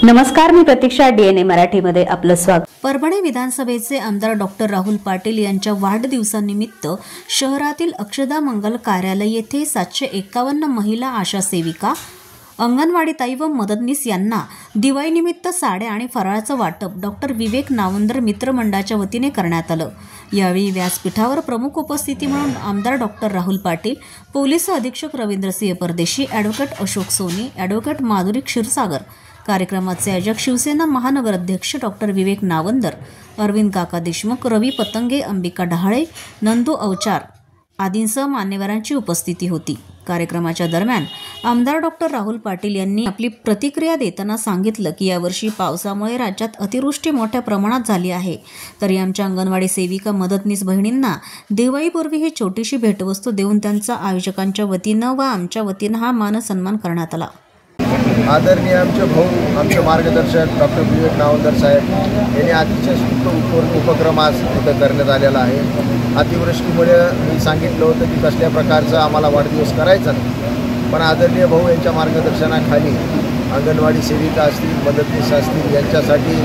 नमस्कार, मी प्रतीक्षा. DNA मराठीमध्ये आपलं स्वागत. परभणी विधानसभेचे आमदार डॉक्टर राहुल पाटील यांच्या वाढदिवसानिमित्त शहरातील अक्षदा मंगल कार्यालय येथे 751 महिला आशा सेविका, अंगणवाडी ताई व मदतनीस यांना दिवाळीनिमित्त साड्या आणि फराळाचं वाटप डॉक्टर विवेक नावंदर मित्रमंडळाच्या वतीने करण्यात आलं. यावेळी व्यासपीठावर प्रमुख उपस्थिती म्हणून आमदार डॉक्टर राहुल पाटील, पोलीस अधीक्षक रवींद्रसिंह परदेशी, ॲडव्होकेट अशोक सोनी, ॲडव्होकेट माधुरी क्षीरसागर, कार्यक्रमाचे आयोजक शिवसेना महानगर अध्यक्ष डॉक्टर विवेक नावंदर, अरविंद काका देशमुख, रवी पतंगे, अंबिका ढहाळे, नंदू अवचार आदींसह मान्यवरांची उपस्थिती होती. कार्यक्रमाच्या दरम्यान आमदार डॉक्टर राहुल पाटील यांनी आपली प्रतिक्रिया देताना सांगितलं की यावर्षी पावसामुळे राज्यात अतिवृष्टी मोठ्या प्रमाणात झाली आहे, तरी आमच्या अंगणवाडी सेविका मदतनीस बहिणींना दिवाळीपूर्वी ही छोटीशी भेटवस्तू देऊन त्यांचा आयोजकांच्या वतीनं व आमच्या वतीनं हा मानसन्मान करण्यात आला. आदरणीय आमचे भाऊ, आमचे मार्गदर्शक डॉक्टर विवेक नावंदर साहेब यांनी अतिशय स्तुत्य उपक्रम आज इथं करण्यात आलेला आहे. अतिवृष्टीमुळे मी सांगितलं होतं की कसल्या प्रकारचा आम्हाला वाढदिवस करायचा नाही, पण आदरणीय भाऊ यांच्या मार्गदर्शनाखाली अंगणवाडी सेविका असतील, मदतनीस असतील यांच्यासाठी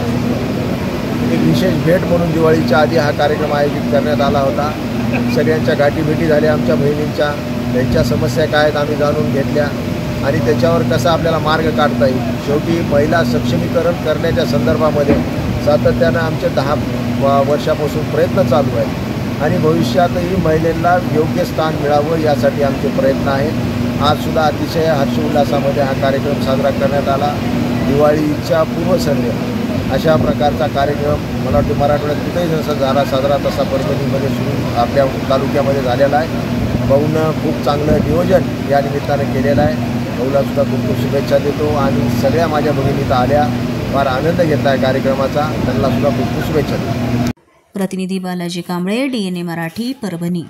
एक विशेष भेट म्हणून दिवाळीच्या आधी हा कार्यक्रम आयोजित करण्यात आला होता. सगळ्यांच्या गाठीभेटी झाल्या आमच्या बहिणींच्या. त्यांच्या समस्या काय आहेत आम्ही जाणून घेतल्या आणि त्याच्यावर कसा आपल्याला मार्ग काढता येईल. शेवटी महिला सक्षमीकरण करण्याच्या संदर्भामध्ये सातत्यानं आमचे 10 वर्षापासून प्रयत्न चालू आहेत आणि भविष्यातही महिलांना योग्य स्थान मिळावं यासाठी आमचे प्रयत्न आहेत. आजसुद्धा अतिशय हर्षोल्लासामध्ये हा कार्यक्रम साजरा करण्यात आला. दिवाळीच्या पूर्वसंध्येला अशा प्रकारचा कार्यक्रम मला वाटतं मराठवाड्यात कुठेही जसा झाला साजरा तसा परभणीमध्ये सुरू आपल्या तालुक्यामध्ये झालेला आहे. भाऊनं खूप चांगलं नियोजन या निमित्तानं केलेलं आहे. भाऊला सुद्धा खूप खूप शुभेच्छा देतो आणि सगळ्या माझ्या भगिनी इथं आल्या, फार आनंद घेतला आहे कार्यक्रमाचा. त्यांना सुद्धा खूप खूप शुभेच्छा देतो. प्रतिनिधी बालाजी कांबळे, DNA मराठी, परभणी.